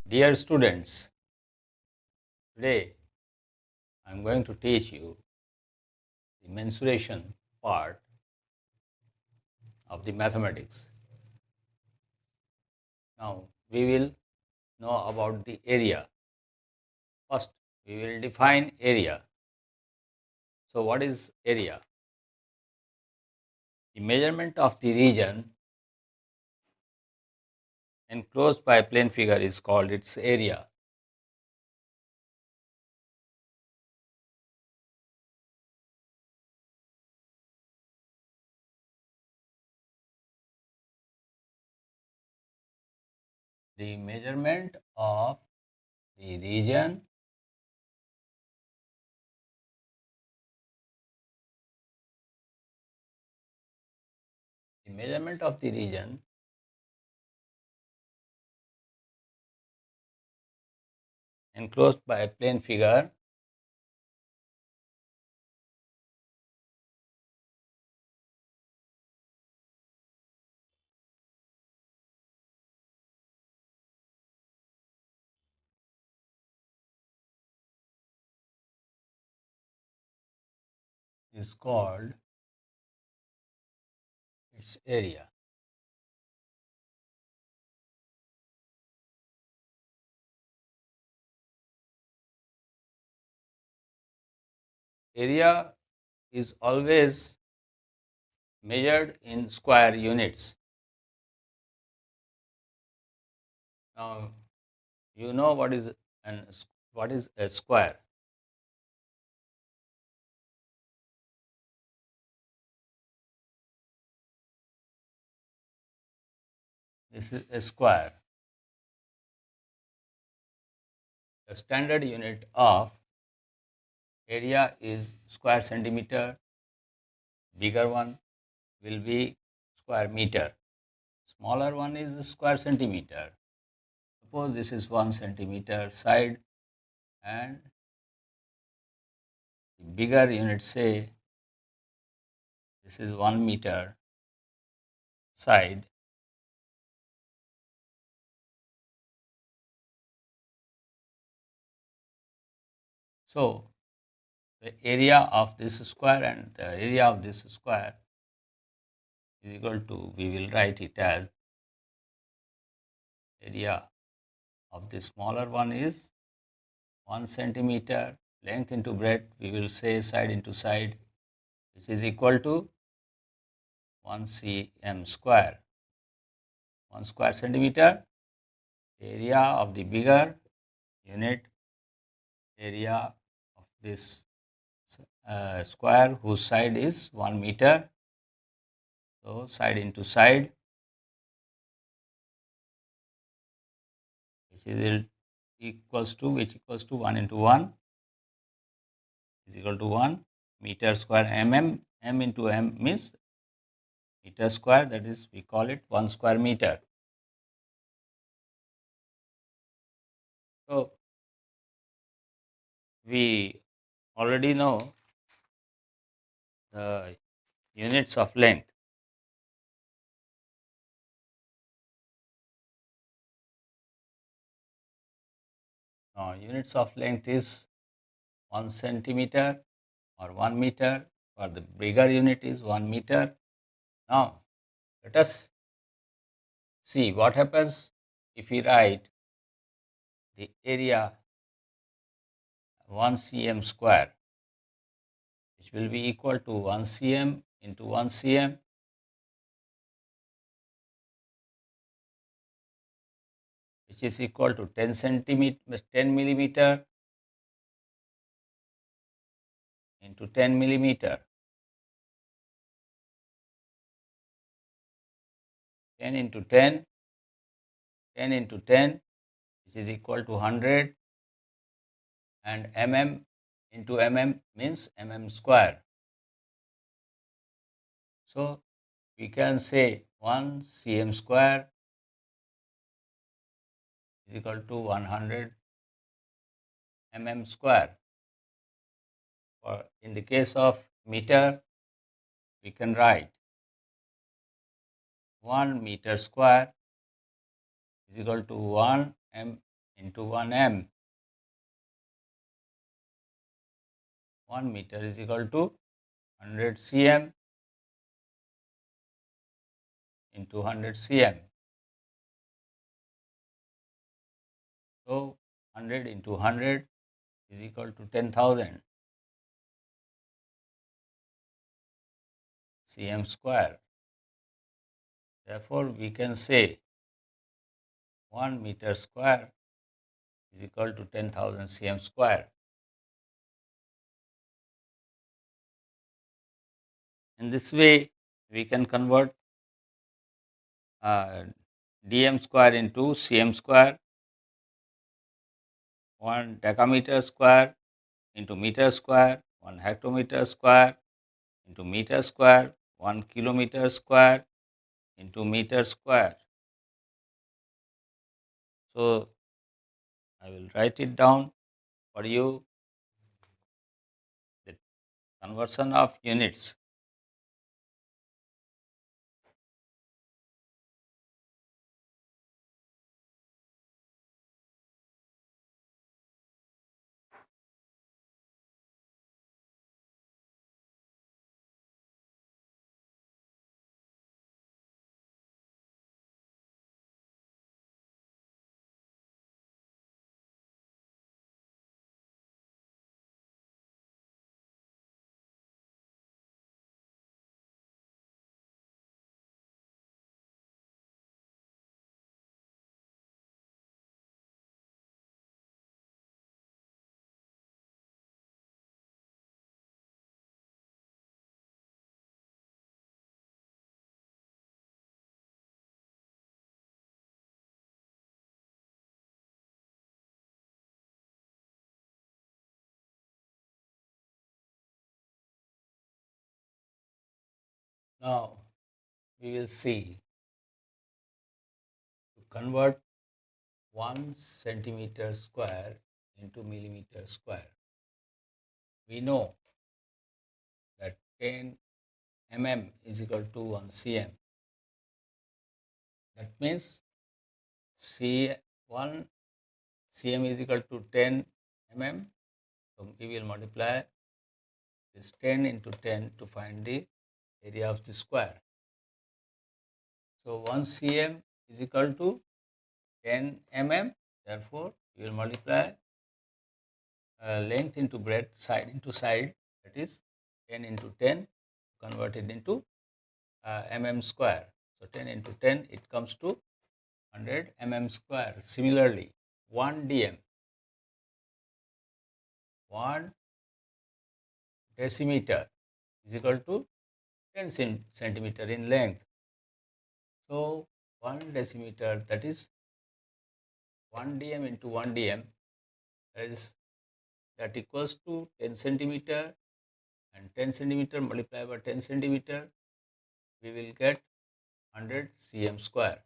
Dear students, today I am going to teach you the mensuration part of the mathematics. Now we will know about the area. First, we will define area. So what is area? The measurement of the region enclosed by a plane figure is called its area. The measurement of the region enclosed by a plane figure is called its area. Area is always measured in square units. Now you know what is a square. This is a square. The standard unit of area is square centimeter. Bigger one will be square meter. Smaller one is square centimeter. Suppose this is 1 centimeter side and the bigger unit, say this is 1 meter side. So the area of this square and the area of this square is equal to, we will write it as area of the smaller one is 1 centimeter, length into breadth, we will say side into side, which is equal to 1 cm square. 1 square centimeter, area of the bigger unit, area of this square whose side is 1 meter. So side into side, which equals to 1 into 1 is equal to 1 meter square mm. M into m means meter square, that is we call it 1 square meter. So we already know the units of length. Now units of length is 1 centimeter or 1 meter, for the bigger unit is 1 meter. Now let us see what happens if we write the area 1 cm square, which will be equal to 1 cm into 1 cm, which is equal to 10 millimeter into 10 millimeter. 10 into 10, 10 into 10, which is equal to 100, and mm into mm means mm square. So we can say 1 cm square is equal to 100 mm square. For in the case of meter, we can write 1 meter square is equal to 1 m into 1 m. 1 meter is equal to 100 cm into 100 cm. So 100 into 100 is equal to 10,000 cm square. Therefore, we can say 1 meter square is equal to 10,000 cm square. In this way, we can convert dm square into cm square, 1 decameter square into meter square, 1 hectometer square into meter square, 1 kilometer square into meter square. So, I will write it down for you, the conversion of units. Now, we will see to convert 1 centimeter square into millimeter square. We know that 10 mm is equal to 1 cm. That means 1 cm is equal to 10 mm. So, we will multiply this 10 into 10 to find the area of the square. So, 1 cm is equal to 10 mm. Therefore, we will multiply length into breadth, side into side, that is 10 into 10, convert it into mm square. So, 10 into 10, it comes to 100 mm square. Similarly, 1 dm, 1 decimeter is equal to 10 centimeter in length. So, 1 decimeter, that is 1 dm into 1 dm, that equals to 10 centimeter, and 10 centimeter multiplied by 10 centimeter, we will get 100 cm square.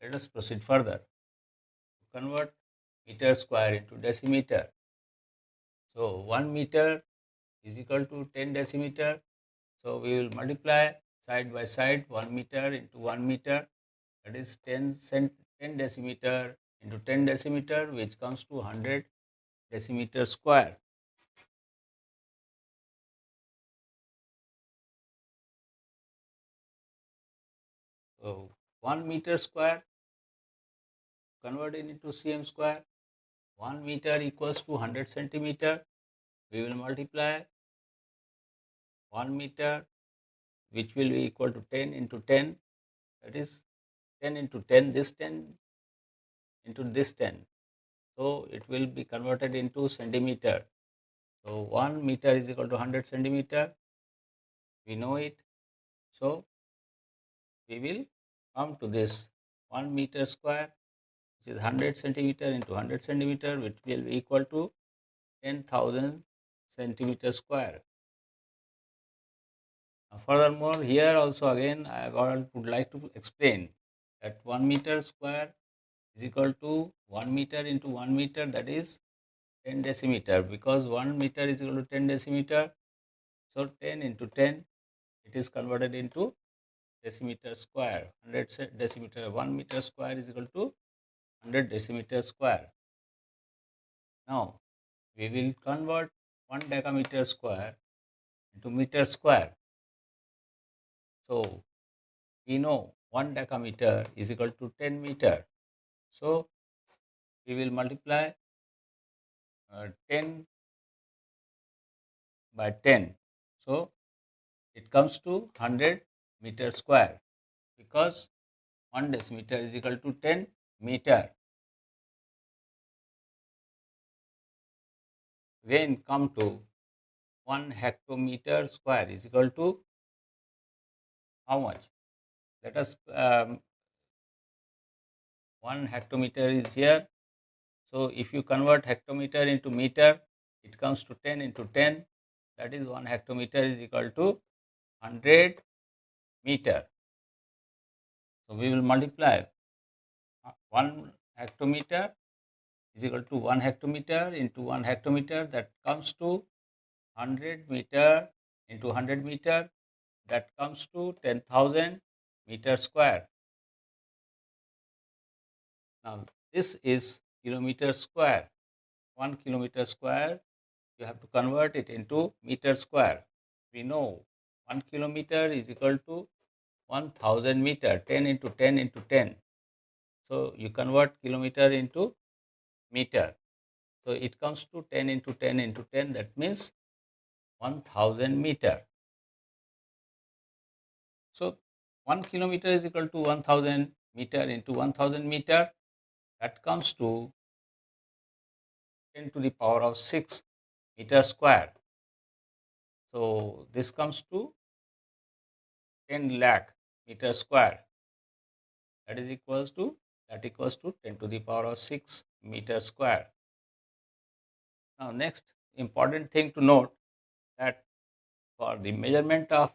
Let us proceed further to convert meter square into decimeter. So, 1 meter is equal to 10 decimeter. So, we will multiply side by side 1 meter into 1 meter, that is 10 decimeter into 10 decimeter, which comes to 100 decimeter square. So, 1 meter square converted into cm square, 1 meter equals to 100 centimeter. We will multiply 1 meter, which will be equal to 10 into 10, that is 10 into 10, this 10 into this 10. So, it will be converted into centimeter. So, 1 meter is equal to 100 centimeter, we know it. So, we will come to this 1 meter square, which is 100 centimeter into 100 centimeter, which will be equal to 10,000 centimeter square. Furthermore, here also again I would like to explain that 1 meter square is equal to 1 meter into 1 meter, that is 10 decimeter, because 1 meter is equal to 10 decimeter. So 10 into 10, it is converted into decimeter square. 100 decimeter, 1 meter square is equal to 100 decimeter square. Now we will convert 1 decameter square into meter square. So we know 1 decameter is equal to 10 meter. So we will multiply 10 by 10. So it comes to 100 meter square, because 1 decimeter is equal to 10 meter. When come to 1 hectometer square is equal to how much? Let us 1 hectometer is here. So if you convert hectometer into meter, it comes to 10 into 10. That is 1 hectometer is equal to 100 meter. So we will multiply 1 hectometer is equal to 1 hectometer into 1 hectometer, that comes to 100 meter into 100 meter, that comes to 10,000 meter square. Now this is kilometer square. 1 kilometer square, you have to convert it into meter square. We know 1 kilometer is equal to 1000 meter, 10 into 10 into 10. So you convert kilometer into meter. So it comes to 10 into 10 into 10, that means 1000 meter. So 1 kilometer is equal to 1000 meter into 1000 meter, that comes to 10 to the power of 6 meter square. So this comes to 10 lakh meter square. That equals to 10 to the power of 6 meter square. Now next important thing to note, that for the measurement of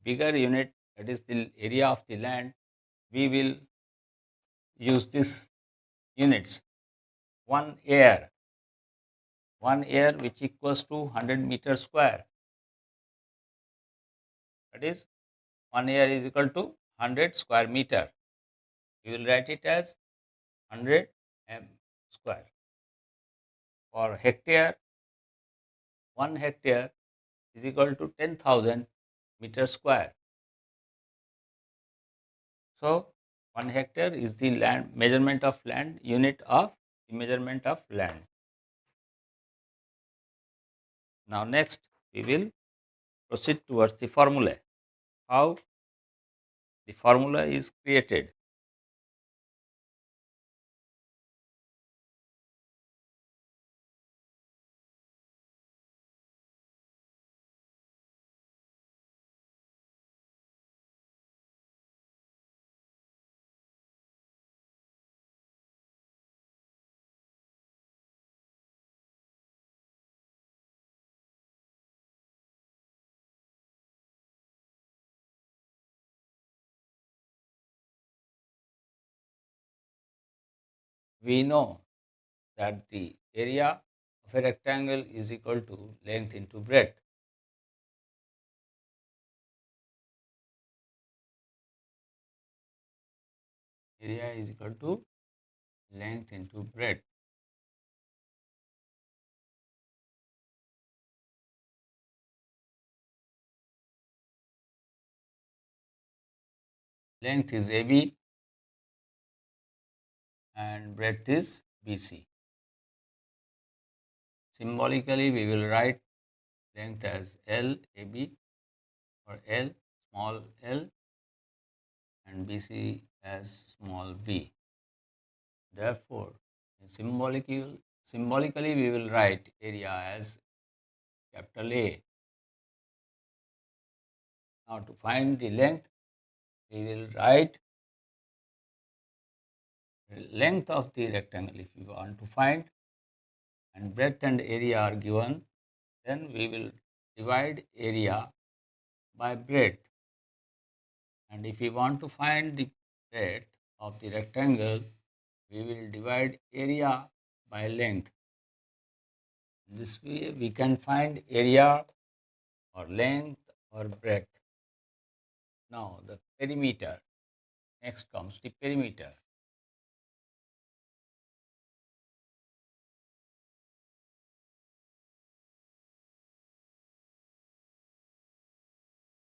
bigger unit, that is the area of the land, we will use this units. 1 acre, 1 acre which equals to 100 meter square. That is 1 acre is equal to 100 square meter. We will write it as 100 m square. For hectare, 1 hectare is equal to 10,000 meter square. So 1 hectare is the land measurement of land, unit of the measurement of land. Now next we will proceed towards the formula. How the formula is created. We know that the area of a rectangle is equal to length into breadth. Area is equal to length into breadth. Length is AB and breadth is BC. Symbolically, we will write length as L AB, or L small l, and BC as small b. Therefore, symbolically we will write area as capital A. Now to find the length, we will write length of the rectangle if you want to find, and breadth and area are given. Then we will divide area by breadth, and if we want to find the breadth of the rectangle, we will divide area by length. This way we can find area or length or breadth. Now the perimeter. Next comes the perimeter.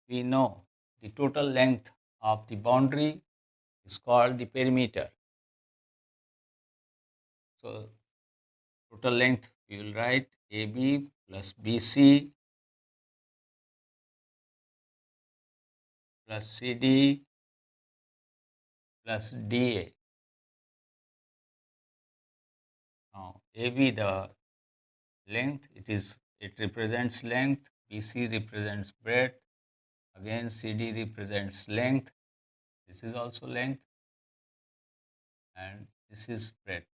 We know the total length of the boundary is called the perimeter. So total length we will write AB plus BC plus CD plus DA. Now AB the length, it represents length, BC represents breadth, again CD represents length, this is also length, and this is breadth.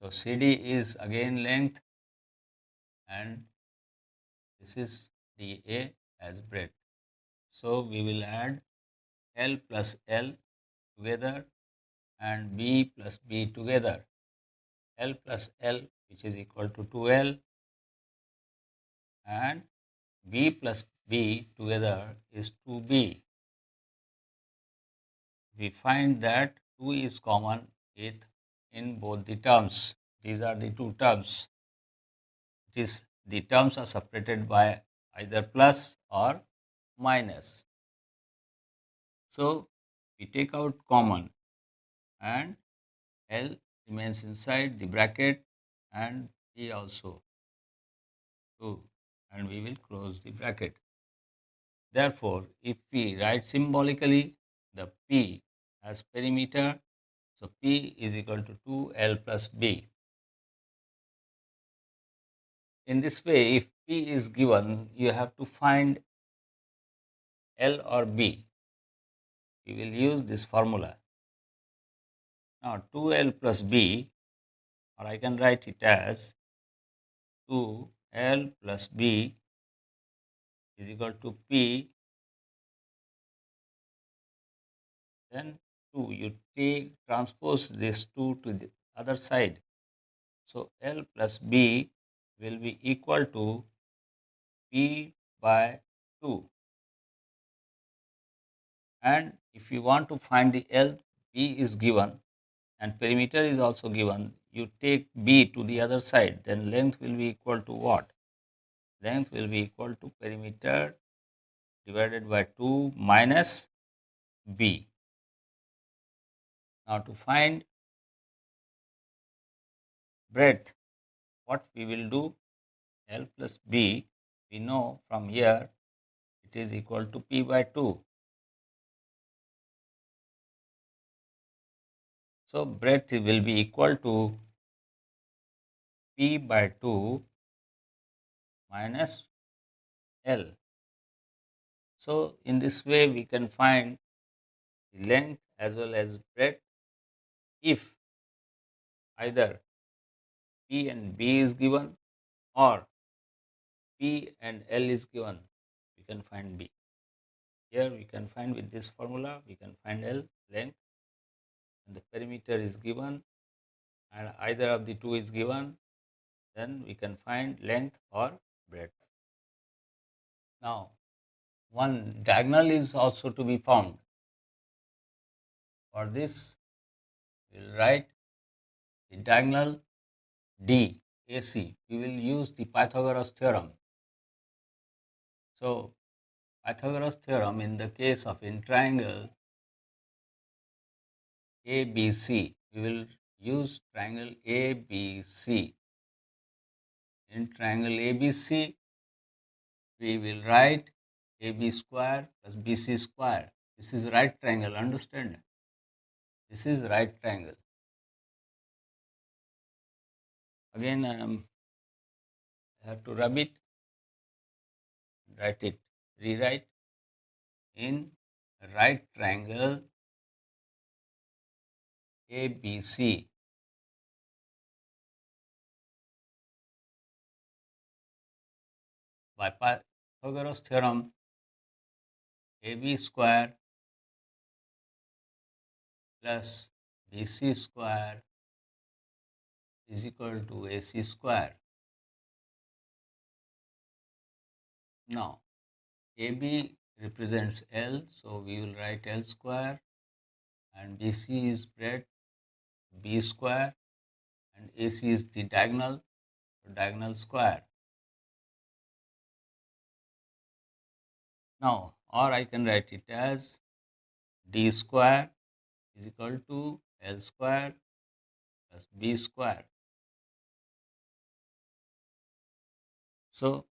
So CD is again length, and this is DA as breadth. So we will add L plus L together and B plus B together. L plus L, which is equal to 2L, and B plus B together is 2B. We find that 2 is common in both the terms. These are the two terms. The terms are separated by either plus or minus. So we take out common, and L remains inside the bracket, and B also 2, and we will close the bracket. Therefore, if we write symbolically the P as perimeter, so P is equal to 2L plus B. In this way, if P is given, you have to find L or B. We will use this formula. Now 2L plus B, or I can write it as 2L plus B is equal to P, then 2, you transpose this 2 to the other side. So L plus B will be equal to P by 2. And if you want to find the L, B is given and perimeter is also given. You take B to the other side, then length will be equal to what? Length will be equal to perimeter divided by 2 minus B. Now to find breadth, what we will do? L plus B, we know from here it is equal to P by 2. So breadth will be equal to P by 2 minus L. So in this way we can find the length as well as breadth if either P and B is given or P and L is given, we can find B. Here we can find with this formula, we can find L, length, and the perimeter is given, and either of the two is given, then we can find length or breadth. Now, one diagonal is also to be found. For this, we will write the diagonal D, AC. We will use the Pythagoras theorem. So, Pythagoras theorem in the case of in triangle ABC, we will use triangle ABC. In triangle ABC, we will write AB square plus BC square. This is right triangle, understand? This is right triangle. Again, I have to rub it, write it, rewrite in right triangle ABC. By Pythagoras theorem, AB square plus BC square is equal to AC square. Now AB represents L, so we will write L square, and BC is breadth, B square, and AC is the diagonal, so diagonal square. Now, or I can write it as D square is equal to L square plus B square. So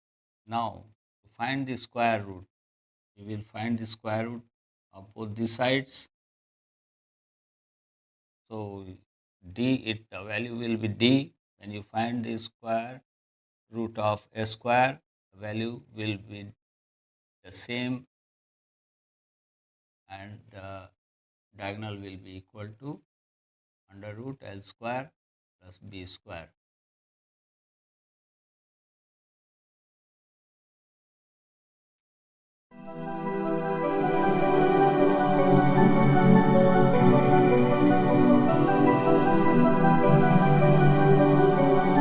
now to find the square root, we will find the square root of both the sides. So the value will be D. When you find the square root of a square, the value will be the same, and the diagonal will be equal to under root L square plus B square.